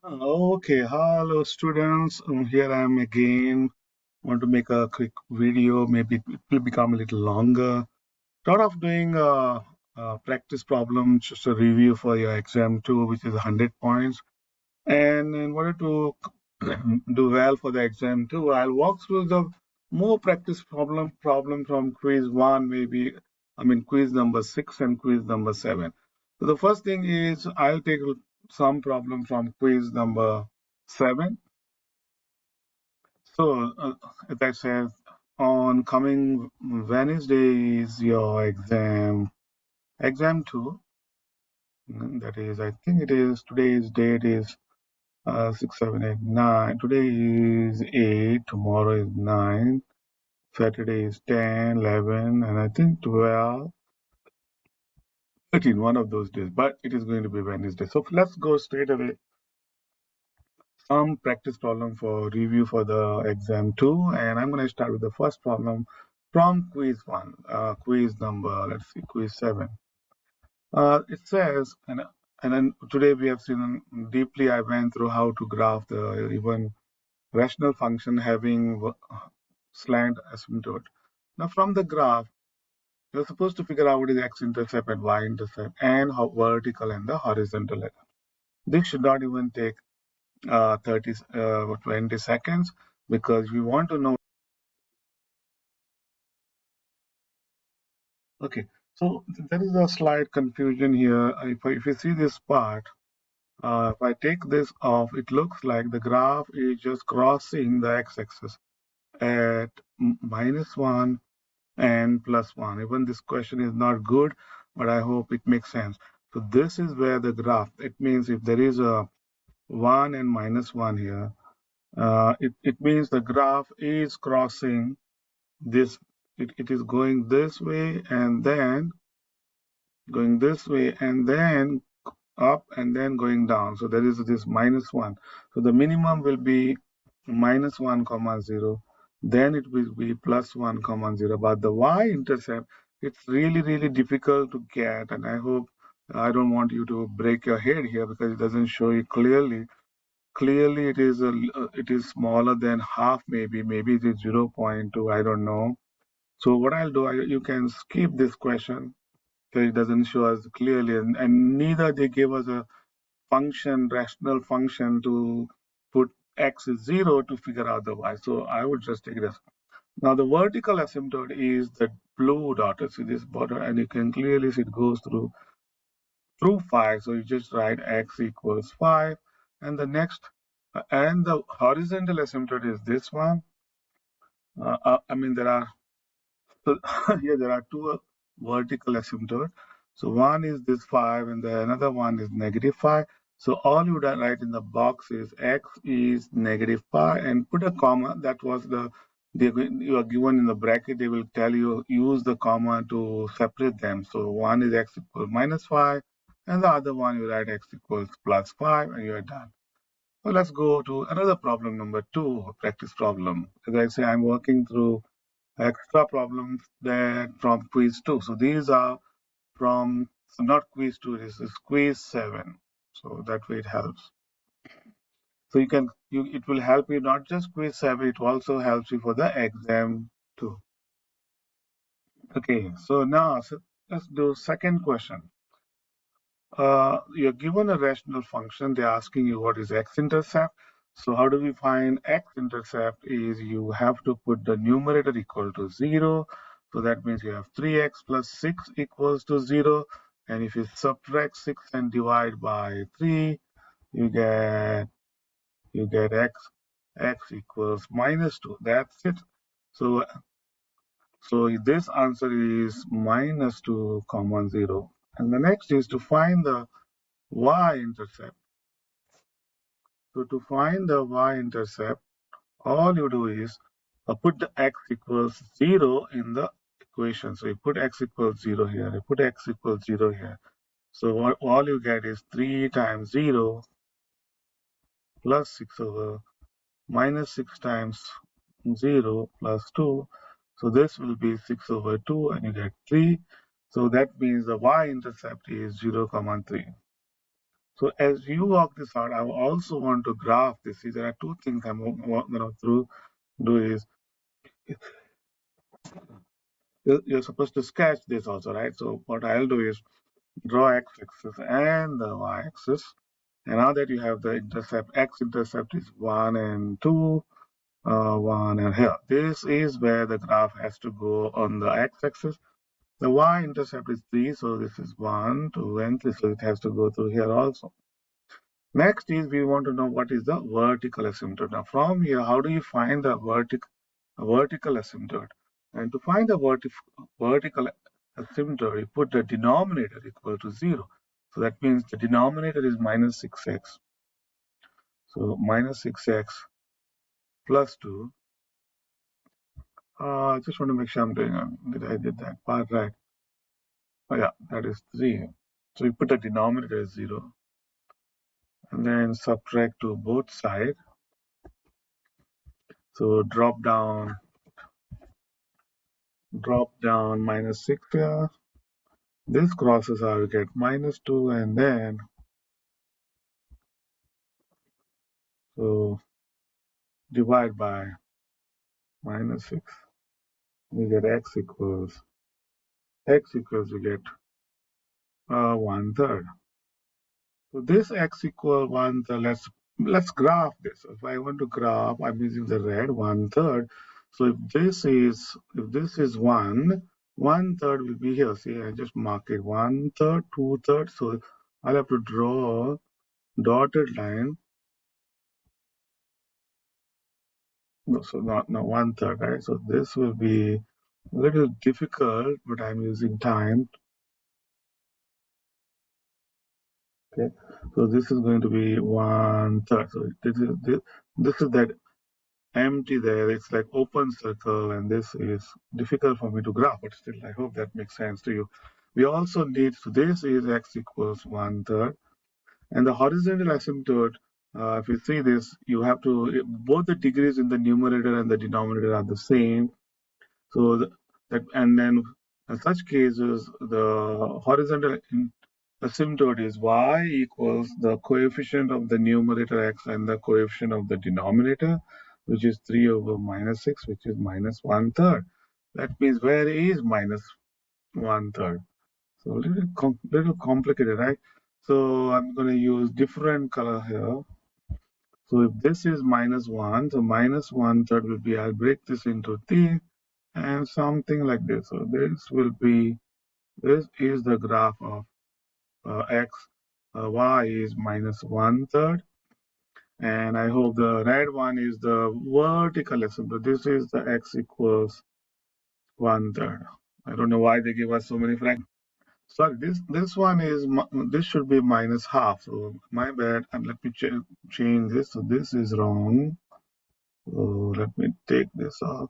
Okay, hello students. Here I am again. Want to make a quick video. Maybe it will become a little longer. Thought of doing a practice problem, just a review for your exam two, which is 100 points. And in order to do well for the exam two, I'll walk through the more practice problem from quiz one, maybe. I mean quiz number 6 and quiz number 7. So the first thing is I'll take some problem from quiz number 7. So, as I said, on coming Wednesday is your exam two. That is, I think it is today's date is 6, 7, 8, 9. Today is 8, tomorrow is 9, Saturday is 10, 11, and I think 12, 13, one of those days. But it is going to be Wednesday. So let's go straight away. Some practice problem for review for the exam two, and I'm going to start with the first problem from quiz one, quiz number, let's see, quiz 7. It says, and then today we have seen deeply, I went through how to graph the even rational function having slant asymptote. Now from the graph, you're supposed to figure out what is x-intercept and y-intercept and how vertical and the horizontal. This should not even take 30 20 seconds because we want to know. Okay, so there is a slight confusion here. If you see this part, if I take this off, it looks like the graph is just crossing the x-axis at -1 and +1. Even this question is not good, but I hope it makes sense. So this is where the graph, it means if there is a 1 and -1 here, it means the graph is crossing this, it is going this way and then going this way and then up and then going down. So there is this -1. So the minimum will be -1 comma 0. Then it will be +1 comma 0. But the y-intercept, it's really difficult to get. And I hope I don't want you to break your head here because it doesn't show you clearly. Clearly, it is smaller than half, maybe it is 0.2. I don't know. So what I'll do, you can skip this question because it doesn't show us clearly, and neither they give us a function, rational function to put x is 0 to figure out the y. So I would just take this. Now the vertical asymptote is the blue dot. See this border, and you can clearly see it goes through 5. So you just write x equals 5, and the next, and the horizontal asymptote is this one. I mean there are So here there are two vertical asymptotes. So one is this 5 and the another one is -5. So all you would write in the box is x is -5 and put a comma. That was you are given in the bracket. They will tell you use the comma to separate them. So one is x equals -5 and the other one you write x equals +5 and you are done. So let's go to another problem number 2, practice problem. As I say, I'm working through extra problems that from quiz 2. So these are from, so not quiz 2, this is quiz 7. So that way it helps. So it will help you not just quiz 7, it also helps you for the exam too. Okay, so now let's do second question. You're given a rational function, they're asking you what is x-intercept. So how do we find x-intercept is you have to put the numerator equal to 0. So that means you have 3x plus 6 equals to 0. And if you subtract 6 and divide by 3, you get x equals -2. That's it. So this answer is -2 comma 0. And the next is to find the y-intercept. So to find the y-intercept, all you do is put the x equals 0 in the equation. So you put x equals 0 here, you put x equals 0 here. So all you get is 3 times 0 plus 6 over -6 times 0 plus 2. So this will be 6 over 2 and you get 3. So that means the y-intercept is 0, 3. So as you work this out, I also want to graph this. See, there are two things I'm going to do is you're supposed to sketch this also, right? So what I'll do is draw x-axis and the y-axis. And now that you have the intercept, x-intercept is 1 and 2, 1 and here. This is where the graph has to go on the x-axis. The y-intercept is 3, so this is 1, 2, and 3, so it has to go through here also. Next is we want to know what is the vertical asymptote. Now from here, how do you find the vertical asymptote? And to find the vertical asymptote, you put the denominator equal to 0. So that means the denominator is minus 6x. So minus 6x plus 2. I just want to make sure I'm doing I did that part right. Oh yeah, that is 3. So you put the denominator as 0 and then subtract to both sides. So drop down minus 6 here. This crosses out, we get minus 2 and then so divide by minus 6. We get we get 1/3. So this x equal 1/3. Let's graph this. If I want to graph, I'm using the red 1/3. So if this is 1/3 will be here. See, I just mark it 1/3, 2/3. So I'll have to draw dotted line. No, so not 1/3, right? So this will be a little difficult, but I'm using time. Okay, so this is going to be 1/3. So this is that empty there. It's like open circle, and this is difficult for me to graph, but still, I hope that makes sense to you. We also need, so this is x equals 1/3, and the horizontal asymptote. If you see this, you have to both the degrees in the numerator and the denominator are the same. So that and then in such cases, the horizontal asymptote is y equals the coefficient of the numerator x and the coefficient of the denominator, which is 3 over minus 6, which is minus 1/3. That means where is minus 1/3? So a little complicated, right? So I'm going to use different color here. So if this is minus 1, so minus 1/3 will be, I'll break this into 3 and something like this. So this is the graph of x, y is minus 1/3, and I hope the red one is the vertical asymptote. This is the x equals 1/3. I don't know why they give us so many fractions. Sorry, this one is this should be minus half. So my bad. And let me change this. So this is wrong. So let me take this off.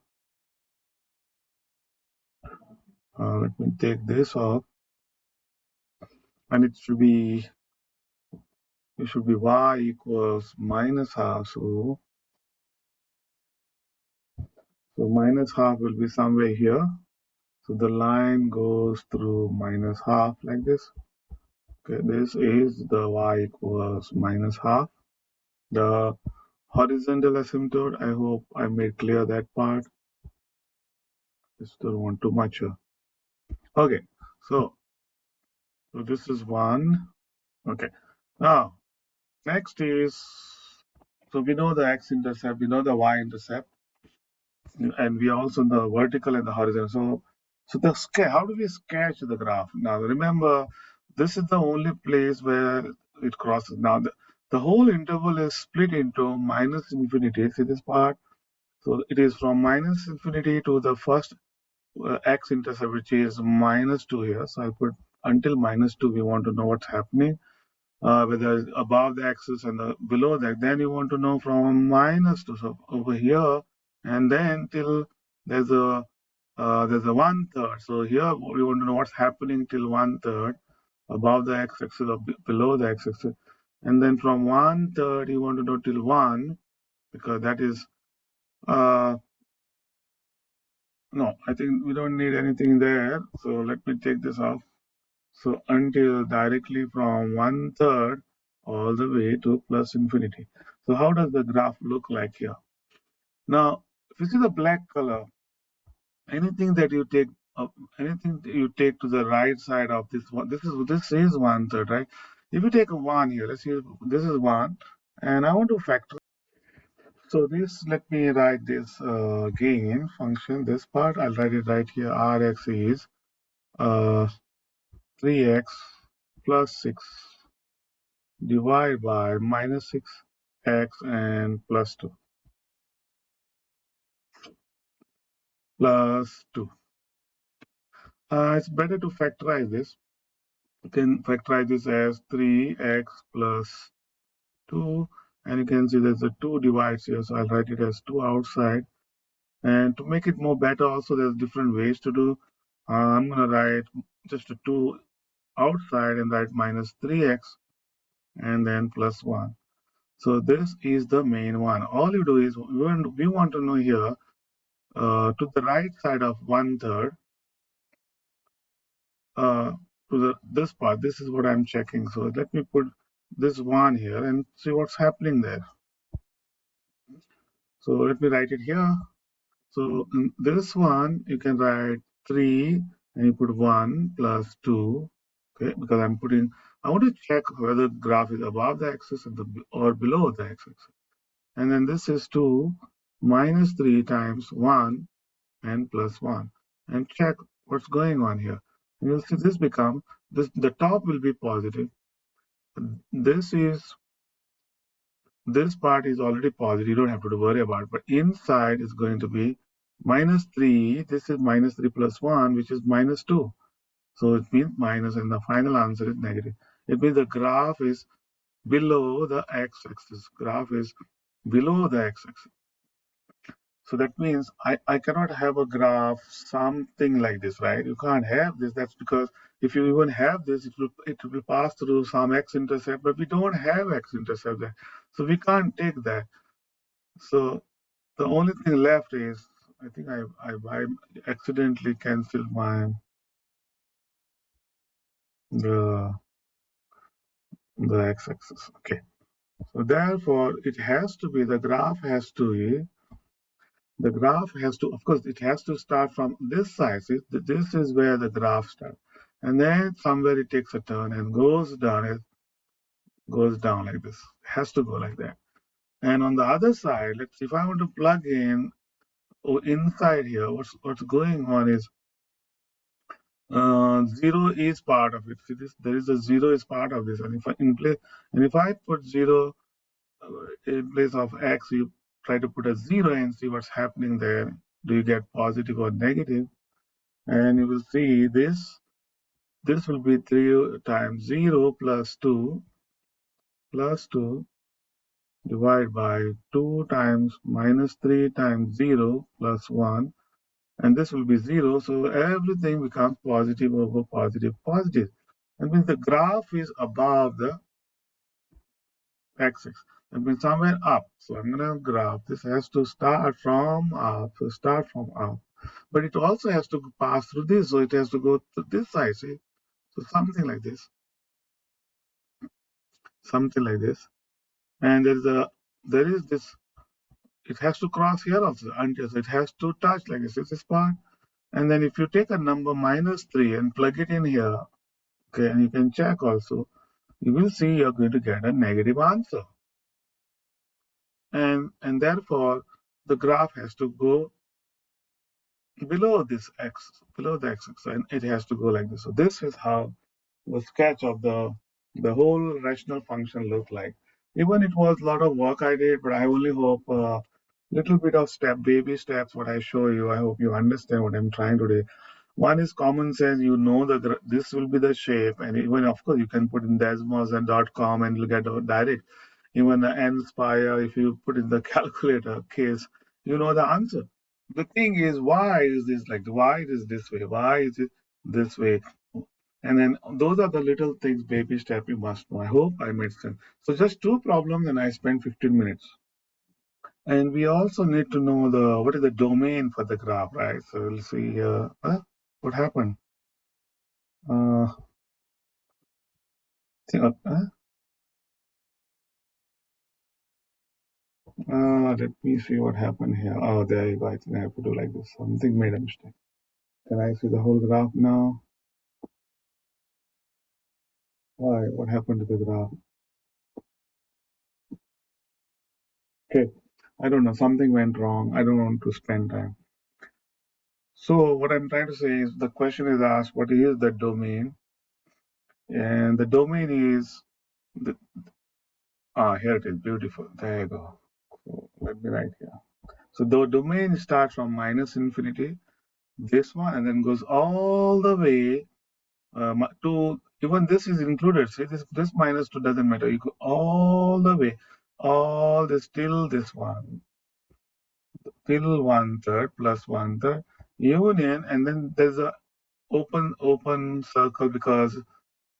Let me take this off, and it should be y equals minus half. So minus half will be somewhere here. So the line goes through minus half like this. Okay, this is the y equals minus half. The horizontal asymptote, I hope I made clear that part. Just don't want too much here. Okay, so this is 1. Okay, now next is, so we know the x-intercept, we know the y-intercept, and we also know the vertical and the horizontal. So how do we sketch the graph? Now remember, this is the only place where it crosses. Now the whole interval is split into minus infinity. See this part? So it is from minus infinity to the first x-intercept, which is minus 2 here. So I put until minus 2. We want to know what's happening, whether it's above the axis and below that. Then you want to know from minus 2, so over here, and then till there's a 1/3. So here we want to know what's happening till 1/3 above the x-axis or below the x-axis, and then from 1/3 you want to know till 1, because that is no, I think we don't need anything there. So let me take this off. So until directly from 1/3 all the way to plus infinity. So how does the graph look like here? Now, if you see the black color, anything that you take anything that you take to the right side of this one, this is one third, right? If you take a one here, let's see, this is one, and I want to factor. So this, let me write this gain function. This part I'll write it right here. Rx is uh, 3x plus 6 divided by minus 6x and plus 2 plus 2. It's better to factorize this. You can factorize this as 3x plus 2, and you can see there's a 2 divides here, so I'll write it as 2 outside. And to make it more better, also there's different ways to do. I'm going to write just a 2 outside and write minus 3x and then plus 1. So this is the main one. All you do is we want to know here to the right side of one third uh, to this part. This is what I'm checking. So let me put this one here and see what's happening there. So let me write it here. So in this one, you can write 3 and you put 1 plus 2. Okay, because I want to check whether the graph is above the axis or below the axis. And then this is 2 minus 3 times 1 and plus 1. And check what's going on here. And you'll see the top will be positive. This is this part is already positive, you don't have to worry about it. But inside is going to be minus 3. This is minus 3 plus 1, which is minus 2. So it means minus, and the final answer is negative. It means the graph is below the x-axis. Graph is below the x-axis. So that means I cannot have a graph something like this, right? You can't have this. That's because if you even have this, it will pass through some x-intercept, but we don't have x-intercept there. So we can't take that. So the only thing left is, I think I accidentally canceled the the x-axis. Okay. So therefore, it has to be the graph has to, of course, it has to start from this side. See, this is where the graph starts, and then somewhere it takes a turn and goes down like this. It has to go like that. And on the other side, let's see if I want to plug in inside here. What's going on is zero is part of it. See this? There is a zero is part of this, and if I put zero in place of x, you try to put a zero and see what's happening there. Do you get positive or negative? And you will see this. This will be 3 times 0 plus 2 divided by 2 times minus 3 times 0 plus 1, and this will be 0. So everything becomes positive over positive, positive. That means the graph is above the axis. That means somewhere up. So I'm going to graph. This has to start from up. So start from up. But it also has to pass through this. So it has to go to this side. See? So something like this. Something like this. And there is this, it has to cross here also until it has to touch like this part. And then if you take a number minus 3 and plug it in here, okay, and you can check also, you will see you're going to get a negative answer. And therefore the graph has to go below this x, below the x-axis, and it has to go like this. So this is how the sketch of the whole rational function looked like. Even it was a lot of work I did, but I only hope a little bit of baby steps, what I show you. I hope you understand what I'm trying to do. One is common sense. You know that this will be the shape, and even of course you can put in Desmos and .com and look at direct. Even the nspire, if you put in the calculator case, you know the answer. The thing is, why is this like? Why it is this way? Why is it this way? And then those are the little things, baby step you must know. I hope I made sense. So just two problems, and I spent 15 minutes. And we also need to know what is the domain for the graph, right? So we'll see here. What happened? Uh, Let me see what happened here. Oh, there you go. I think I have to do like this. Something made a mistake. Can I see the whole graph now? Why? What happened to the graph? Okay. I don't know. Something went wrong. I don't want to spend time. So what I'm trying to say is the question is asked, what is the domain? And the domain is the, here it is. Beautiful. There you go. So let me write here. So the domain starts from minus infinity, this one, and then goes all the way to even this is included. See, this minus two doesn't matter. You go all the way, all this till this one, till one third plus one third union, and then there's a open circle because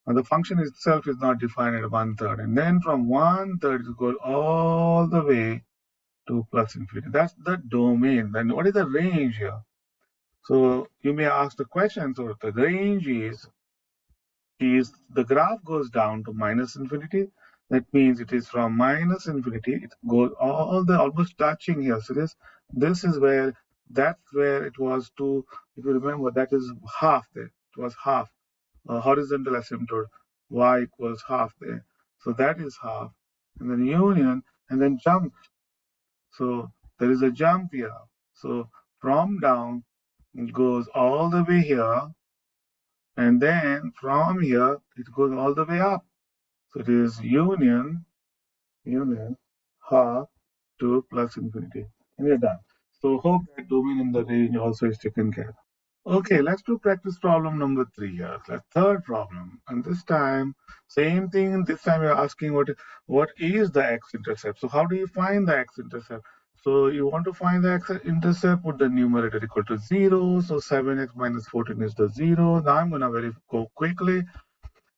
the function itself is not defined at one third, and then from one third it goes all the way to plus infinity. That's the domain. Then what is the range here? So you may ask the question. So the range is the graph goes down to minus infinity. That means it is from minus infinity. It goes all the almost touching here. So this is where that's where it was to. If you remember, that is half there. It was half horizontal asymptote. Y equals half there. So that is half, and then union, and then jump. So there is a jump here. So from down it goes all the way here, and then from here it goes all the way up. So it is union, half to plus infinity. And we're done. So hope that domain in the range also is taken care of. Okay, let's do practice problem number 3 here. The third problem. And this time, same thing. This time you're asking what is the x-intercept. So how do you find the x-intercept? So you want to find the x-intercept, put the numerator equal to 0. So 7x minus 14 is the 0. Now I'm going to go quickly.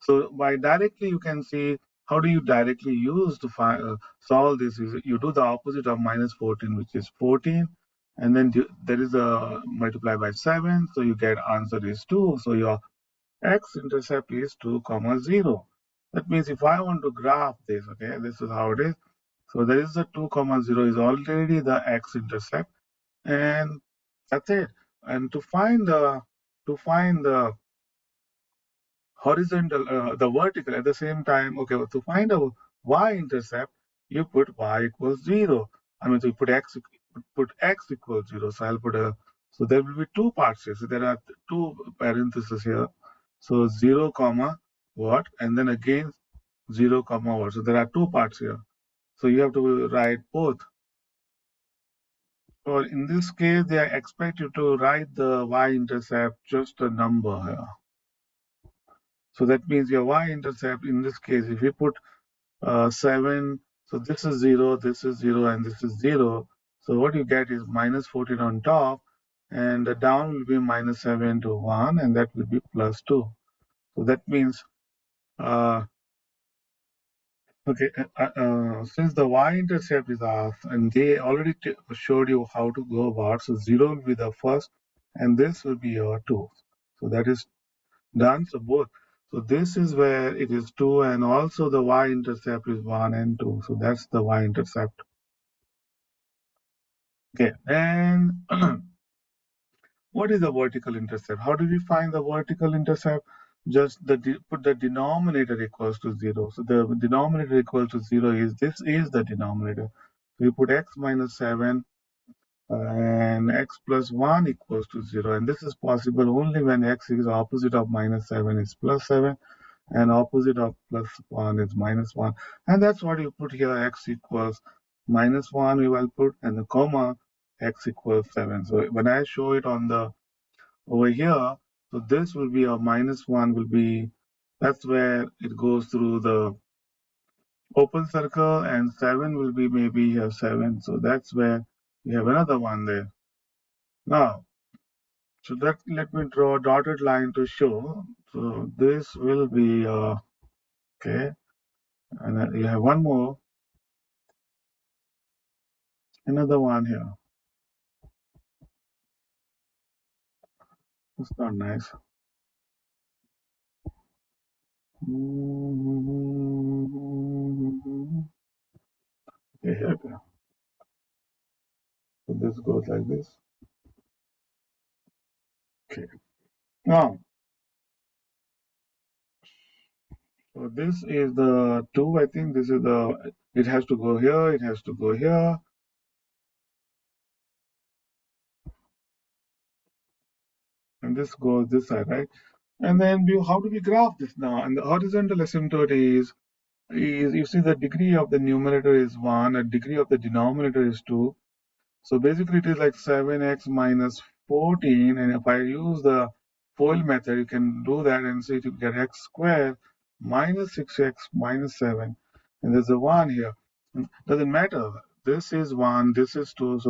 So by directly, you can see how do you directly use to solve this? You do the opposite of minus 14, which is 14, and then there is a multiply by 7, so you get answer is 2. So your x-intercept is 2 comma 0. That means if I want to graph this, okay, this is how it is. So there is the 2 comma 0 is already the x-intercept, and that's it. And to find the horizontal, the vertical at the same time. Okay, to find a y-intercept, you put y equals 0. I mean, so you put x equals 0. So I'll put a, so there will be two parts here. So there are two parentheses here. So 0 comma what, and then again 0 comma what. So there are two parts here. So you have to write both. Or in this case, they expect you to write the y-intercept just a number here. So that means your y-intercept in this case, if you put 7, so this is 0, this is 0, and this is 0. So what you get is minus 14 on top, and the down will be minus 7 to 1, and that will be plus 2. So that means, okay, since the y-intercept is asked, and they already showed you how to go about, so 0 will be the first, and this will be your 2. So that is done. So both. So this is where it is 2, and also the y-intercept is 1 and 2. So that's the y-intercept. Okay, and what is the vertical intercept? How do we find the vertical intercept? Just put the denominator equals to 0. So the denominator equals to 0 is, this is the denominator. So you put x minus 7 and x plus 1 equals to 0. And this is possible only when x is opposite of minus 7 is plus 7. And opposite of plus 1 is minus 1. And that's what you put here, x equals minus 1 we will put, and the comma x equals 7. So when I show it on the over here, so this will be a minus 1 will be, that's where it goes through the open circle, and 7 will be maybe here 7. So that's where we have another one there. Now, so that let me draw a dotted line to show. So this will be okay. And then you have one more, another one here. It's not nice. Okay, here we go. So this goes like this. Okay. Now, so this is the 2, I think this is the, it has to go here, it has to go here. And this goes this side, right? And then how do we graph this now? And the horizontal asymptote is you see the degree of the numerator is 1, a degree of the denominator is 2. So basically it is like 7x minus 14, and if I use the FOIL method, you can do that and see to get x squared minus 6x minus 7, and there's a 1 here. Doesn't matter. This is 1, this is 2,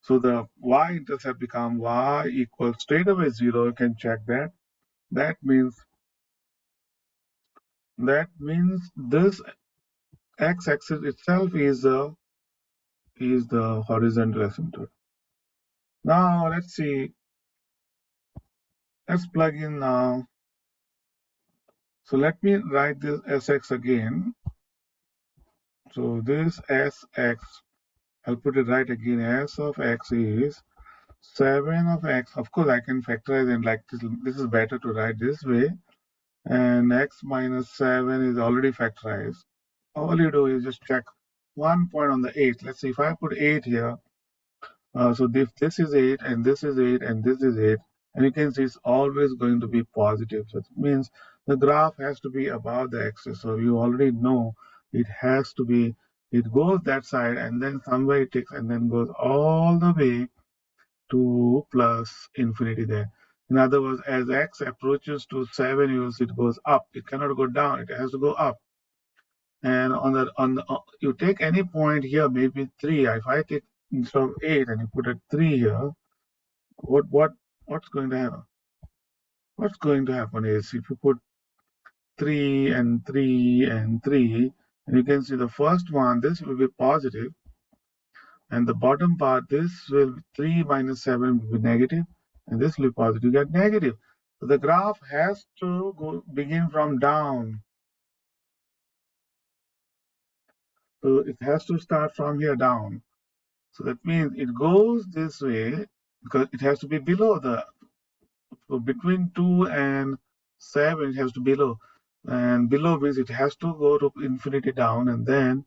so the y-intercept become y equals straight away 0. You can check that. That means this x-axis itself is the horizontal asymptote. Now let's see. Let's plug in now. So let me write this Sx again. So this Sx, I'll put it right again. S of x is 7 of x. Of course, I can factorize it like this. This is better to write this way. And x minus 7 is already factorized. All you do is just check one point on the 8. Let's see if I put 8 here. So if this is 8 and this is 8 and this is 8, and you can see it's always going to be positive. So it means the graph has to be above the axis. So you already know it has to be, it goes that side and then somewhere it takes and then goes all the way to plus infinity there. In other words, as x approaches to 7, it goes up. It cannot go down. It has to go up. And you take any point here, maybe 3. If I take instead of 8 and you put a 3 here, what's going to happen? What's going to happen is if you put 3 and 3 and 3, and you can see the first one, this will be positive, and the bottom part, this will 3 minus 7 will be negative, and this will be positive. You get negative. So the graph has to begin from down. So it has to start from here down. So that means it goes this way because it has to be below so between 2 and 7, it has to be below. And below means it has to go to infinity down and then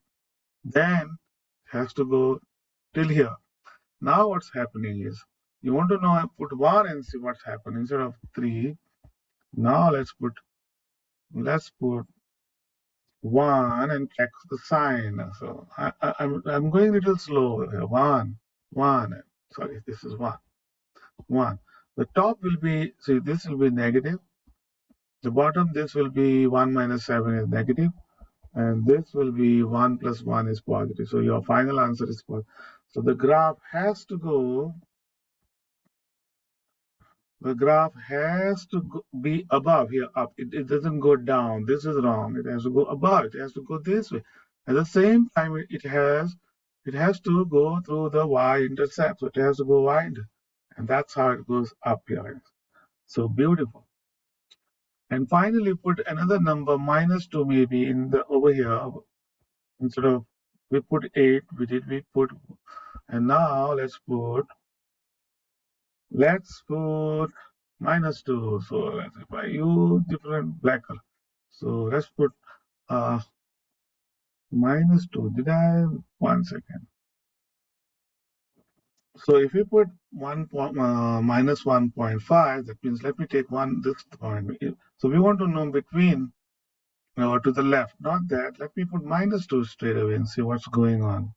has to go till here. Now what's happening is you want to know, put 1 and see what's happening instead of 3. Now let's put 1 and check the sign. So I'm going a little slow here. 1, 1. Sorry, this is 1. 1. The top will be, see, this will be negative. The bottom, this will be 1 minus 7 is negative, and this will be 1 plus 1 is positive. So your final answer is positive. So the graph has to be above here, up. It doesn't go down. This is wrong. It has to go above. It has to go this way. At the same time, it has to go through the y-intercept. So it has to go y-intercept. And that's how it goes up here. So beautiful. And finally, put another number, minus 2 maybe, in the over here. Instead of, we put 8, we put, and now let's put minus 2. So if I use different black color. So let's put minus 2. Did I? 1 second. So if you put minus 1.5, that means let me take this point. So we want to know between to the left, not that. Let me put minus 2 straight away and see what's going on.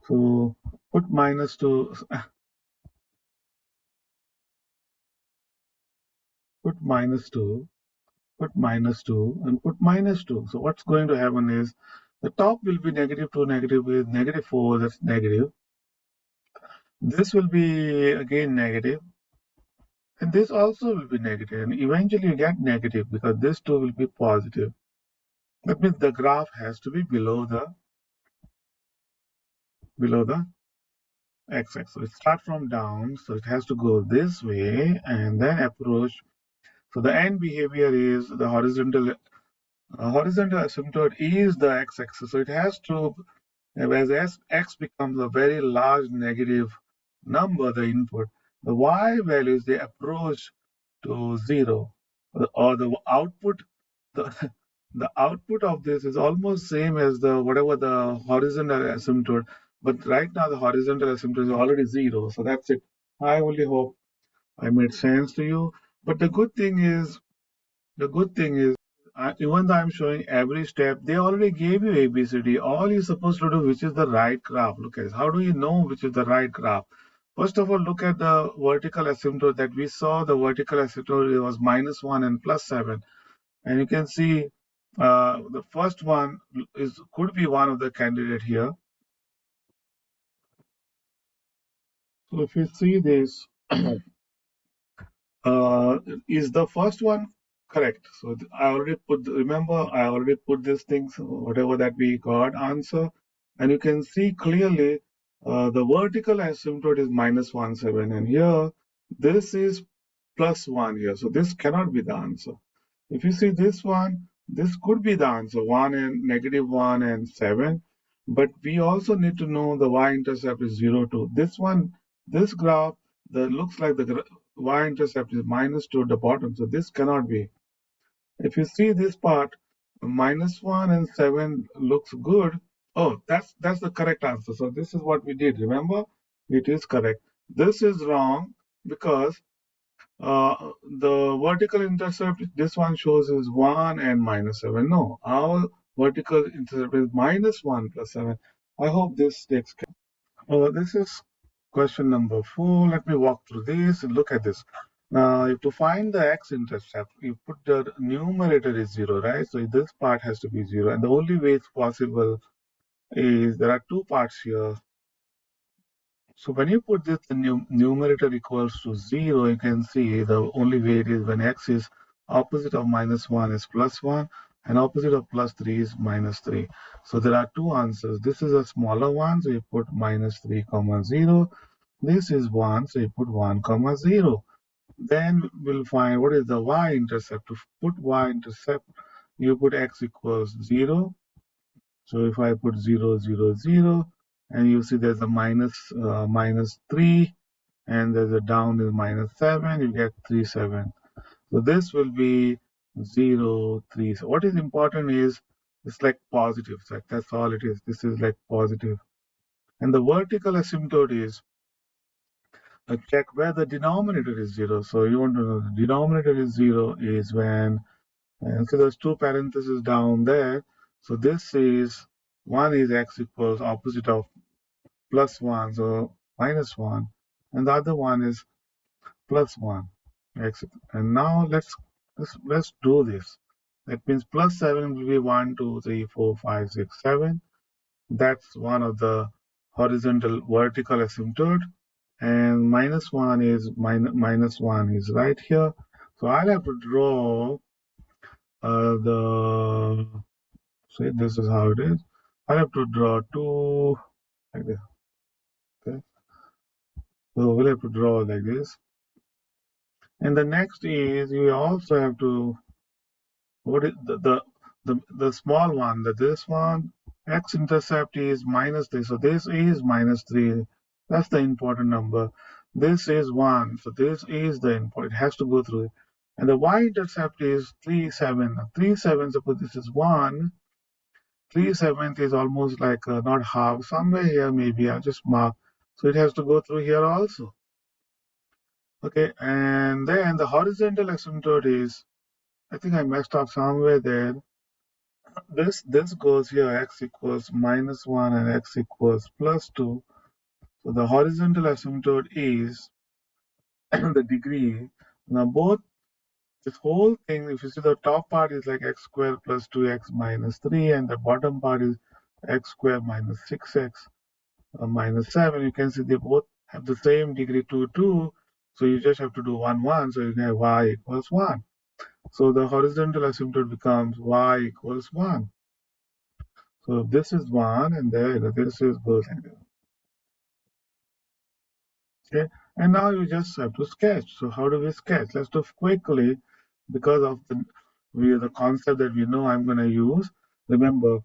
So put minus 2, put minus 2, put minus 2, and put minus 2. So what's going to happen is the top will be negative 2, negative with negative 4, that's negative. This will be again negative, and this also will be negative, and eventually you get negative because this 2 will be positive. That means the graph has to be below the x-axis. So it starts from down, so it has to go this way and then approach. So the end behavior is the horizontal asymptote is the x-axis. So it has to And as x becomes a very large negative number, the input, the y values they approach to zero, or the output, the the output of this is almost same as the whatever the horizontal asymptote, but right now the horizontal asymptote is already zero. So that's it. I only hope I made sense to you. But the good thing is, even though I'm showing every step, they already gave you ABCD. All you're supposed to do, which is the right graph. Look at this. How do you know which is the right graph? First of all, look at the vertical asymptote that we saw. The vertical asymptote was -1 and +7. And you can see the first one is could be one of the candidate here. So if you see this, Uh, is the first one correct? So I already put, remember, I already put these things, whatever that we got answer, and you can see clearly the vertical asymptote is -17, and here this is +1 here. So this cannot be the answer. If you see this one, this could be the answer, 1 and -1 and 7. But we also need to know the y-intercept is 0, 2. This one, this graph, the looks like the y-intercept is -2 at the bottom. So this cannot be. If you see this part, -1 and 7 looks good. Oh, that's the correct answer. So this is what we did. Remember, it is correct. This is wrong because the vertical intercept, this one shows is 1 and -7. No, our vertical intercept is -1 plus 7. I hope this takes care. This is question number 4. Let me walk through this and look at this. Now, to find the x-intercept, you put the numerator is 0, right? So this part has to be 0. And the only way it's possible is there are two parts here. So when you put this, the numerator equals to 0, you can see the only way it is when x is opposite of -1 is +1 and opposite of +3 is -3. So there are two answers. This is a smaller one, so you put -3, 0. This is 1, so you put 1, 0. Then we'll find what is the y-intercept. To put y-intercept, you put x equals 0. So if I put 0, 0, 0, and you see there's a -3, and there's a down is -7, you get 3, 7. So this will be 0, 3. So what is important is it's like positive. So that's all it is. This is like positive. And the vertical asymptote is check where the denominator is 0. So you want to know the denominator is 0 is when, and so there's two parentheses down there. So this is one is x equals opposite of +1, so -1, and the other one is +1, x. And now let's do this. That means +7 will be 1, 2, 3, 4, 5, 6, 7. That's one of the horizontal vertical asymptote, and -1 is -1 is right here. So I'll have to draw the. See, this is how it is. I'll have to draw two like this. Okay, so we'll have to draw like this. And the next is you also have to, what is the small one, that this one, x-intercept is -3. So this is -3. That's the important number. This is 1. So this is the input. It has to go through it. And the y-intercept is 3, 7. 3, 7, suppose this is 1. 3 7th is almost like not half. Somewhere here maybe I'll just mark. So it has to go through here also. Okay, and then the horizontal asymptote is, I think I messed up somewhere there. This goes here, x equals -1 and x equals +2. So the horizontal asymptote is the degree. Now both, this whole thing, if you see the top part is like x squared plus 2x minus 3, and the bottom part is x squared minus 6x minus 7. You can see they both have the same degree 2, 2. So you just have to do 1, 1. So you can have y equals 1. So the horizontal asymptote becomes y equals 1. So this is 1, and there this is goes like this. Okay, and now you just have to sketch. So how do we sketch? Let's do quickly because of the concept that we know I'm going to use. Remember,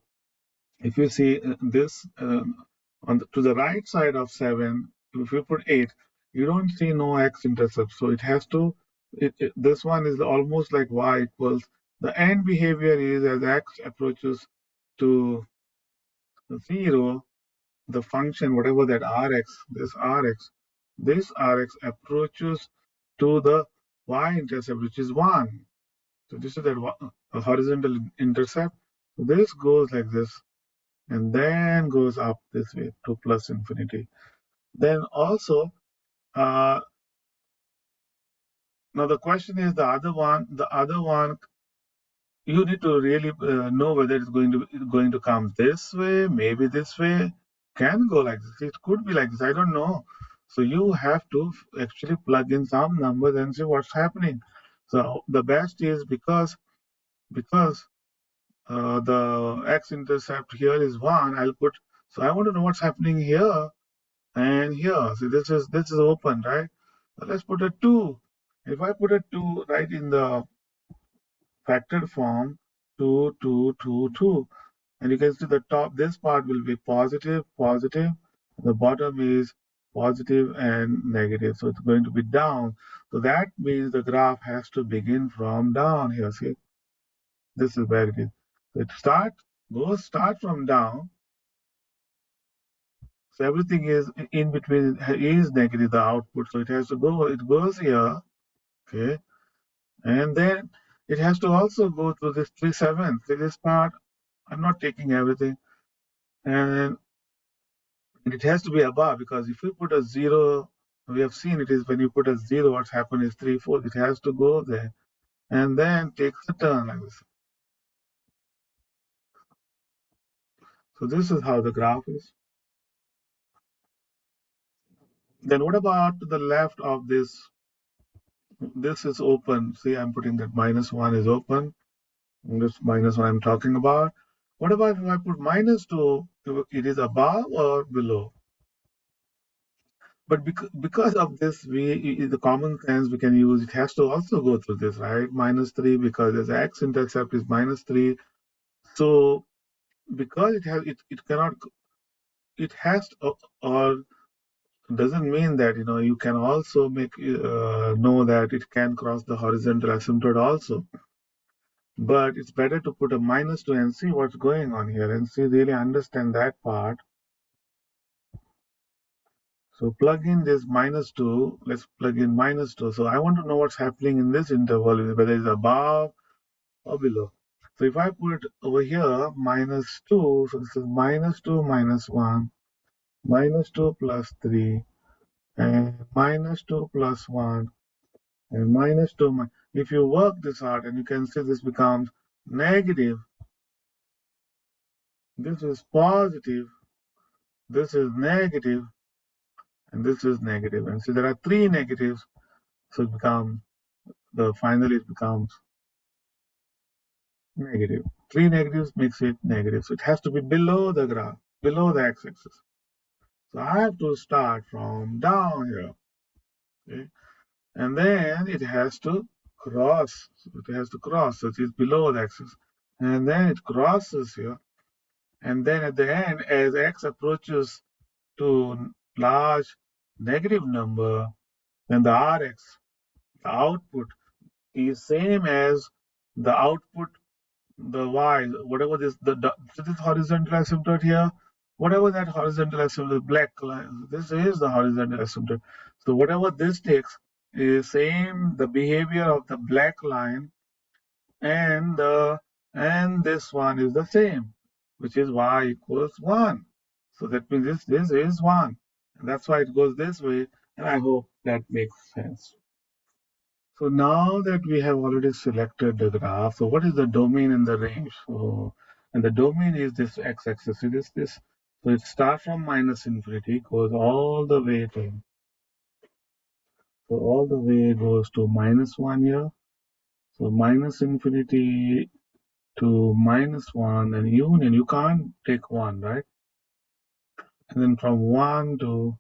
If you see this to the right side of 7, if you put 8, you don't see no x-intercept. So it has to, this one is almost like y equals, the end behavior is as x approaches to 0, the function, whatever that this rx approaches to the y-intercept, which is 1. So this is that horizontal intercept. So this goes like this and then goes up this way to plus infinity. Then also, uh, now the question is the other one, you need to really know whether it's going to come this way, maybe this way, can go like this. It could be like this. I don't know. So you have to actually plug in some numbers and see what's happening. So the best is because the x-intercept here is 1. I'll put. So I want to know what's happening here and here. See, this is open, right? So let's put a 2. If I put a 2 right in the factored form, 2, 2, 2, 2, and you can see the top, this part will be positive, positive. The bottom is positive and negative. So it's going to be down. So that means the graph has to begin from down here. See, this is where it is. So it start from down. So everything is in between is negative, the output. So it has to go, it goes here, okay? And then it has to also go to this 3/7. So this part, I'm not taking everything. And it has to be above because if you put a 0, we have seen it is when you put a 0, what's happened is 3, 4. It has to go there and then takes a turn like this. So this is how the graph is. Then what about to the left of this? This is open. See, I'm putting that -1 is open. This -1 I'm talking about. What about if I put -2? It is above or below? But because of this, the common sense we can use, it has to also go through this, right? -3 because its x-intercept is -3. So because it cannot, it has to, or doesn't mean that, you can also know that it can cross the horizontal asymptote also. But it's better to put a -2 and see what's going on here and see, really understand that part. So plug in this -2. Let's plug in -2. So I want to know what's happening in this interval, whether it's above or below. So if I put over here -2, so this is -2 -1, -2 plus 3, and -2 plus 1, and -2. If you work this out, and you can see this becomes negative, this is positive, this is negative, and this is negative. And so there are 3 negatives, so finally it becomes negative. 3 negatives makes it negative. So it has to be below the graph, below the x-axis. So I have to start from down here. Okay? And then it has to cross. So it has to cross. So it is below the axis. And then it crosses here. And then at the end, as x approaches to large negative number, then the Rx, the output, is same as the output, the y, whatever this horizontal asymptote here, whatever that horizontal asymptote, black line, this is the horizontal asymptote. So whatever this takes is same, the behavior of the black line, and this one is the same, which is y equals 1. So that means this is 1. And that's why it goes this way, and I hope that makes sense. So now that we have already selected the graph, so what is the domain and the range? So, and the domain is this x-axis. So this. So it starts from -infinity, goes all the way goes to -1 here. So -infinity to -1 and union. You can't take 1, right? And then from 1 to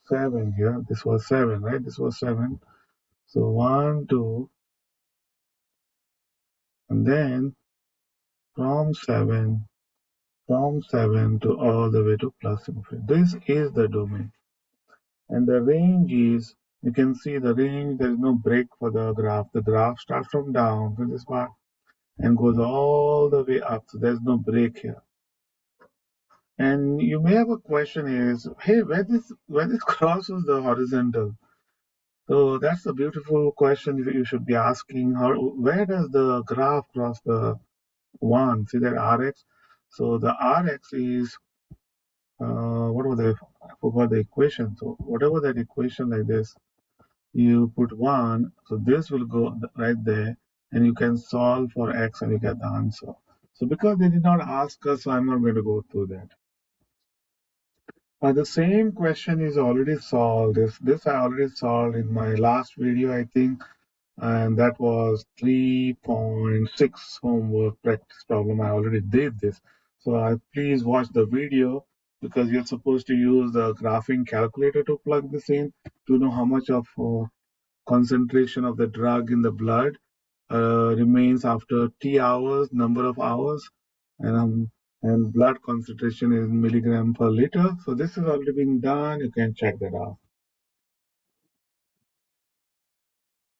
7 here. This was 7, right? This was 7. So 1 to, and then from 7 from 7 to all the way to plus infinity. This is the domain. And the range is, you can see the range, there is no break for the graph. The graph starts from down to this part and goes all the way up. So there's no break here. And you may have a question is, hey, where this crosses the horizontal? So that's a beautiful question you should be asking. Where does the graph cross the one? See that Rx? So the Rx is what was the I forgot the equation. So whatever that equation like this, you put one, so this will go right there, and you can solve for x and you get the answer. So because they did not ask us, so I'm not going to go through that. The same question is already solved. This I already solved in my last video, I think, and that was 3.6 homework practice problem. I already did this. So please watch the video because you're supposed to use the graphing calculator to plug this in to know how much of concentration of the drug in the blood remains after T hours, number of hours, and blood concentration is milligram per liter. So this is already being done. You can check that out.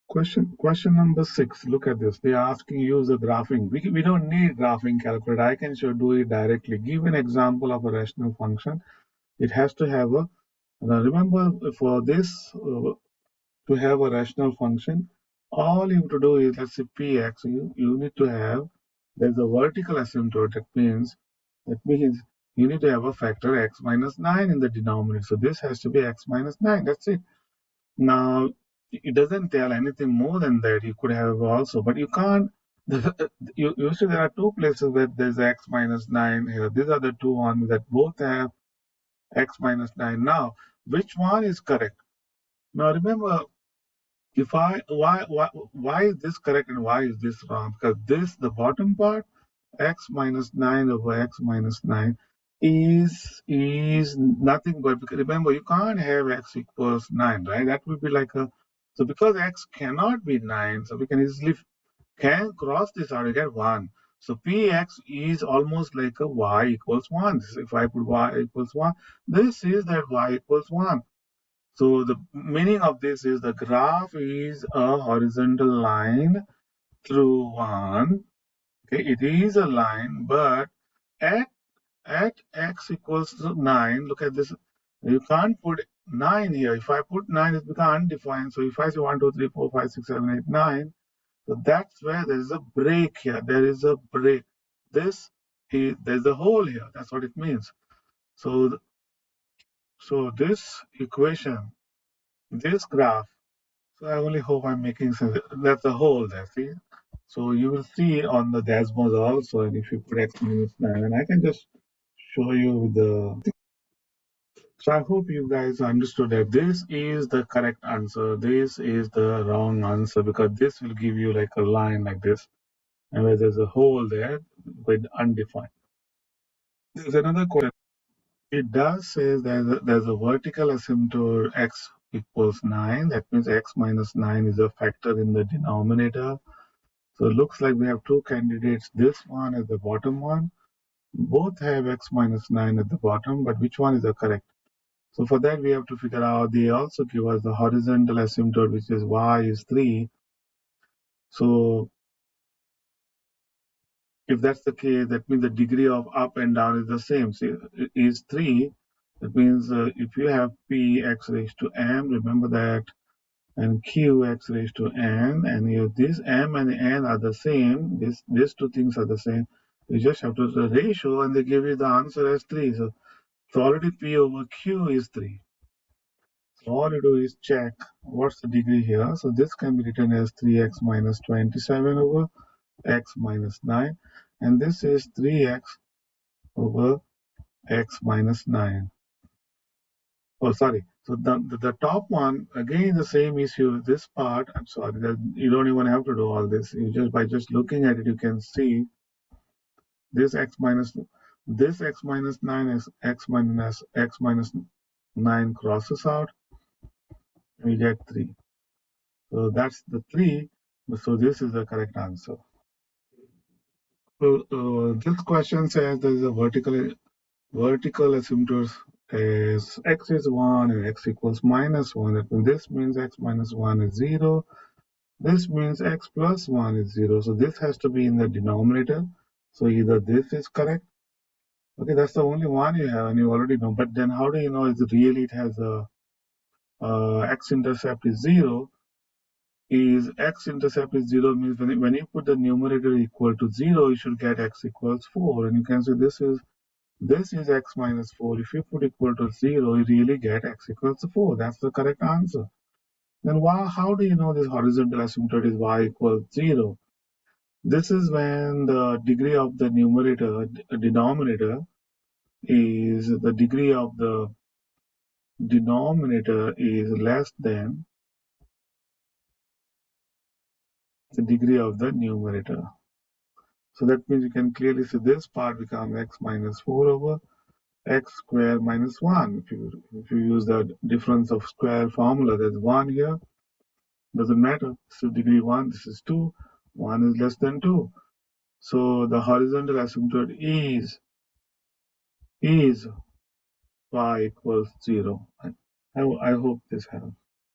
Question number 6. Look at this. They are asking use the graphing. We don't need graphing calculator. I can show do it directly. Give an example of a rational function. It has to have a remember for this to have a rational function, all you have to do is, let's say px, you need to have, there's a vertical asymptote. That means you need to have a factor x minus 9 in the denominator. So this has to be x minus 9. That's it. Now, it doesn't tell anything more than that. You could have also, but you can't. You see, there are two places where there's x minus 9 here. These are the two ones that both have x minus 9. Now, which one is correct? Now, remember, if I why is this correct and why is this wrong? Because this, the bottom part, x minus 9 over x minus 9 is nothing but, because remember, you can't have x equals 9, right? That would be like a, so because x cannot be 9, so we can easily can cross this out, you get 1. So px is almost like a y equals 1. If I put y equals 1, this is that y equals 1. So the meaning of this is the graph is a horizontal line through one. Okay, it is a line, but at x equals to 9, look at this. You can't put 9 here. If I put 9, it becomes undefined. So if I say 1, 2, 3, 4, 5, 6, 7, 8, 9, so that's where there is a break here. There is a break. This there's a hole here. That's what it means. So so this equation, this graph. So I only hope I'm making sense. That's a hole there, see? So you will see on the Desmos also, and if you put x minus 9, and I can just show you the. So I hope you guys understood that this is the correct answer. This is the wrong answer because this will give you like a line like this, and where there's a hole there with undefined. There's another question. It does say there's a vertical asymptote x equals 9. That means x minus 9 is a factor in the denominator. So it looks like we have two candidates. This one is the bottom one. Both have x minus 9 at the bottom, but which one is the correct? So for that, we have to figure out, they also give us the horizontal asymptote, which is y is 3. So if that's the case, that means the degree of up and down is the same. So it is 3. That means if you have p x raised to m, remember that, and q x raised to n, and if this m and n are the same, these two things are the same, you just have to do the ratio and they give you the answer as 3. So already p over q is 3. So all you do is check what's the degree here. So this can be written as 3x minus 27 over x minus 9, and this is 3x over x minus 9. Oh, sorry. So the top one, again, the same issue. This part, I'm sorry, that you don't even have to do all this. You just, by just looking at it, you can see this x minus 9 is x minus 9 crosses out, and we get 3. So that's the 3. So this is the correct answer. So this question says there is a vertical asymptote is x is 1 and x equals minus 1. This means x minus 1 is 0. This means x plus 1 is 0. So this has to be in the denominator. So either this is correct. Okay, that's the only one you have and you already know. But then how do you know it has a x-intercept is 0? Is x-intercept is 0 means when you put the numerator equal to 0, you should get x equals 4. And you can say this is x minus 4. If you put equal to 0, you really get x equals 4. That's the correct answer. Then how do you know this horizontal asymptote is y equals 0? This is when the degree of the denominator is the degree of the denominator is less than the degree of the numerator. So that means you can clearly see this part becomes x minus 4 over x square minus 1. If you use the difference of square formula, there's 1 here. Doesn't matter. This is degree 1, this is 2. 1 is less than 2. So the horizontal asymptote is y equals 0. I hope this helps.